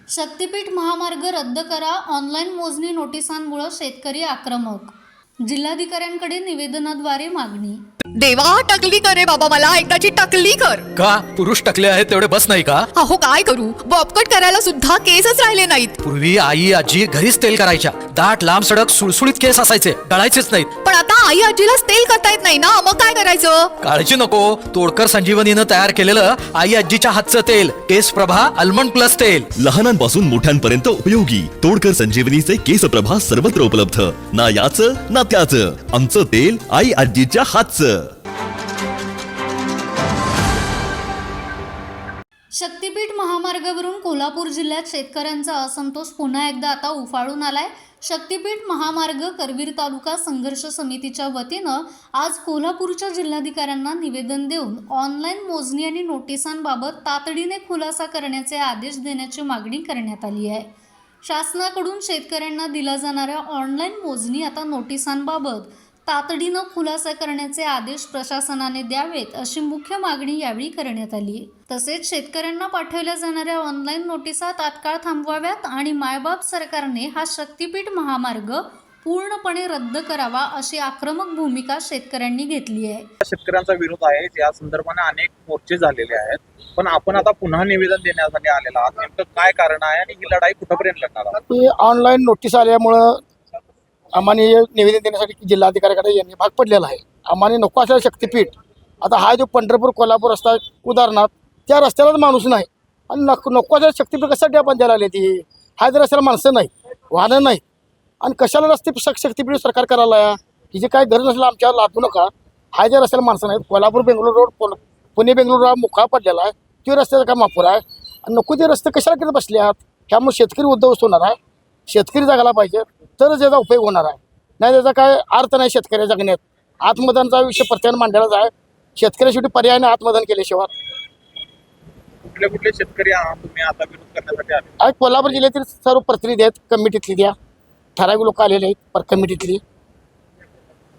शक्तीपीठ महामार्ग रद्द करा, ऑनलाईन मोजणी नोटिसांमुळे शेतकरी आक्रमक. जिल्हाधिकाऱ्यांकडे निवेदनाद्वारे मागणी. देवा, टकली कर रे बाबा, मला एकदाची टकली कर. का पुरुष टकले आहेत तेवढे बस नाही का? अहो काय करू, बॉबकट करायला सुद्धा केसच राहिले नाहीत. पूर्वी आई आजी घरीच तेल करायच्या. दाट लांब सडक सुळसुळीत केस असायचे, गळायचेच नाहीत. पण आता आई आजीलाच तेल करता येत नाही ना, मग काय करायचं? काळजी नको, तोडकर संजीवनीनं तयार केलेलं आई आजीच्या हातचं तेल केस प्रभा आल्मंड प्लस तेल. लहानांपासून मोठ्यांपर्यंत उपयोगी तोडकर संजीवनीचे केस प्रभा सर्वत्र उपलब्ध. ना याचं ना त्याचं, आमचं तेल आई आजीच्या हातचं. शक्तीपीठ महामार्गावरून कोल्हापूर जिल्ह्यात शेतकऱ्यांचा असंतोष पुन्हा एकदा आता उफाळून आलाय. शक्तीपीठ महामार्ग करवीर तालुका संघर्ष समितीच्या वतीनं आज कोल्हापूरच्या जिल्हाधिकाऱ्यांना निवेदन देऊन ऑनलाईन मोजणी आणि नोटिसांबाबत तातडीने खुलासा करण्याचे आदेश देण्याची मागणी करण्यात आली आहे. शासनाकडून शेतकऱ्यांना दिला जाणाऱ्या ऑनलाईन मोजणी आता नोटिसांबाबत तातडीनं खुलासा करण्याचे आदेश प्रशासनाने द्यावेत अशी मुख्य मागणी यावेळी करण्यात आली. तसेच शेतकऱ्यांना पाठवल्या जाणाऱ्या ऑनलाईन नोटिसा तात्काळ थांबवाव्यात आणि मायबाप सरकारने हा शक्तीपीठ महामार्ग पूर्णपणे रद्द करावा अशी आक्रमक भूमिका शेतकऱ्यांनी घेतली आहे. शेतकऱ्यांचा विरोध आहे, या संदर्भाने अनेक मोर्चे झालेले आहेत, पण आपण आता पुन्हा निवेदन देण्यासाठी आलेला आहात. नेमकं काय कारण आहे आणि ही लढाई कुठपर्यंत लढणार आहात? ऑनलाईन नोटीस आल्यामुळं आम्हाला निवेदन देण्यासाठी जिल्हाधिकाऱ्याकडे येणे भाग पडलेला आहे. आम्हाला नको असलेलं शक्तीपीठ, आता हा जो पंढरपूर कोल्हापूर रस्ता उदाहरणार्थ, त्या रस्त्यालाच माणूस नाही आणि नको असलेलं शक्तीपीठ कशासाठी आपण द्यायला आले? ती हा जर रस्त्याला माणसं नाही, वाहनं नाही, आणि कशाला रस्ते शक्तीपीठ सरकार करायला आहे? की जे काय गरज नसलं आमच्यावर लादू नका. हा ज्या रस्त्याला माणसं नाहीत, कोल्हापूर बेंगलोर रोड, पुणे बेंगलोर रोड मोकळा पडलेला आहे, तो रस्त्याचा काय मापूर आहे? आणि नको ते रस्ते कशाला करत बसले आहात? त्यामुळे शेतकरी उद्ध्वस्त होणार आहे. शेतकरी जगायला पाहिजे, तरच याचा उपयोग होणार आहे. नाही त्याचा काय अर्थ नाही शेतकरी जगण्यात. आत्मदानचा विषय प्रत्येकाने मांडलेलाच आहे. शेतकऱ्यासाठी पर्यायाने आत्मदान केल्याशिवाय. कुठले शेतकरी आहात तुम्ही आता विरोध करण्यासाठी आले? आज कोल्हापूर जिल्ह्यातील सर्व प्रतिनिधी आहेत, कमिटीतली द्या ठराविक लोक आलेले आहेत कमिटीतली.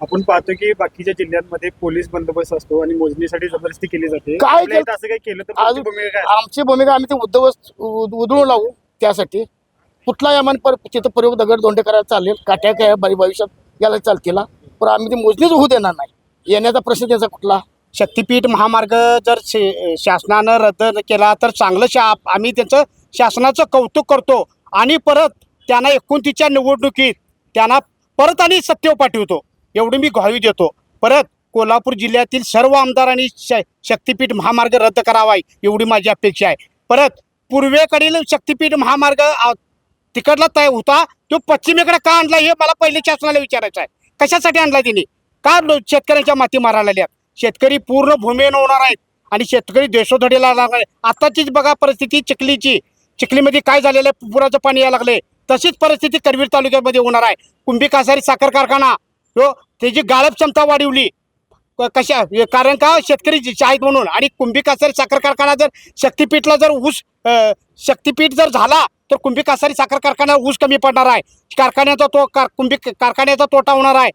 आपण पाहतो की बाकीच्या जिल्ह्यांमध्ये पोलीस बंदोबस्त असतो आणि मोजणीसाठी जबरदस्ती केली जाते. काय असं काही केलं तर तुमची भूमिका काय? आमची भूमिका आम्ही ते उधळून लावू. त्यासाठी कुठलाही आम्हाला तिथं प्रयोग दगड दोंडे करायला चालेल, काट्या काय भविष्यात याला चालतील, पण आम्ही ती मोजणीच होऊ देणार नाही. येण्याचा प्रश्न त्याचा कुठला? शक्तीपीठ महामार्ग जर शासनानं रद्द केला तर चांगलं आम्ही त्याचं शासनाचं कौतुक करतो आणि परत त्यांना 29च्या निवडणुकीत त्यांना परत आणि सत्तेवर पाठवतो, एवढी मी ग्वाही देतो. परत कोल्हापूर जिल्ह्यातील सर्व आमदारांनी शक्तीपीठ महामार्ग रद्द करावा एवढी माझी अपेक्षा आहे. परत पूर्वेकडील शक्तीपीठ महामार्ग तिकडला तय होता, तो पश्चिमेकडे का आणला हे मला पहिले शासनाला विचारायचं आहे. कशासाठी आणला त्यांनी? का शेतकऱ्यांच्या माती मारायला लागल्यात? शेतकरी पूर्ण भूमीहीन होणार आहेत आणि शेतकरी देशोधडीला लागणार आहे. आताचीच बघा परिस्थिती चिखलीमध्ये काय झालेलं आहे, पुराचं पाणी यायला लागले. तशीच परिस्थिती करवीर तालुक्यामध्ये होणार आहे. कुंभी कासारी साखर कारखाना त्याची गाळप क्षमता वाढवली कशा? कारण का शेतकरी आहेत म्हणून. आणि कुंभी कासारी साखर कारखाना जर शक्तीपीठला जर शक्तीपीठ जर झाला तर कुंभी कासारी साखर कारखान्यावर ऊस कमी पडणार आहे. कारखान्याचा कुंभी कारखान्याचा तोटा होणार आहे,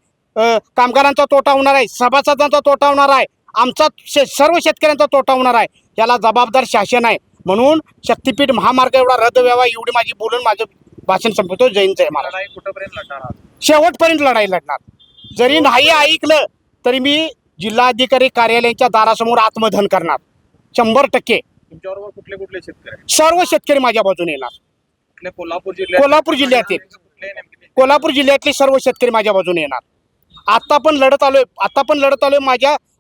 कामगारांचा तोटा होणार आहे, सभासदांचा तोटा होणार आहे, आमचा सर्व शेतकऱ्यांचा तोटा होणार आहे. याला जबाबदार शासन आहे. म्हणून शक्तीपीठ महामार्ग एवढा रद्द व्हावा एवढी माझी बोलून माझं भाषण संपवतो. जय हिंद, जय महाराष्ट्र. लढाई कुठपर्यंत लढणार आहात? शेवटपर्यंत लढाई लढणार. जरी नाही ऐकलं तरी मी जिल्हाधिकारी कार्यालयाच्या दारासमोर आत्मदहन करणार 100%. तुमच्याबरोबर कुठले शेतकरी? सर्व शेतकरी माझ्या बाजूने येणार. कोल्हापूर जिल्ह्यातील कोल्हापूर जिल्ह्यातले सर्व शेतकरी माझ्या बाजूने येणार. आता पण लढत आलोय.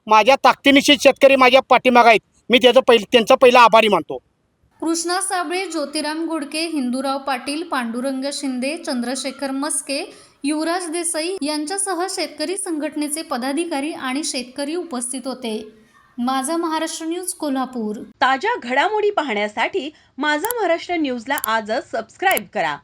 माझ्या ताकदीनिशी शेतकरी माझ्या पाठीमागे आहेत. मी त्यांचा पहिला आभारी मानतो. कृष्णा साबळे, ज्योतिराम घोडके, हिंदूराव पाटील, पांडुरंग शिंदे, चंद्रशेखर मस्के, युवराज देसाई यांच्यासह शेतकरी संघटनेचे पदाधिकारी आणि शेतकरी उपस्थित होते. माझा महाराष्ट्र न्यूज कोल्हापूर. ताज्या घडामोडी पाहण्यासाठी माझा महाराष्ट्र न्यूजला आजच सबस्क्राईब करा.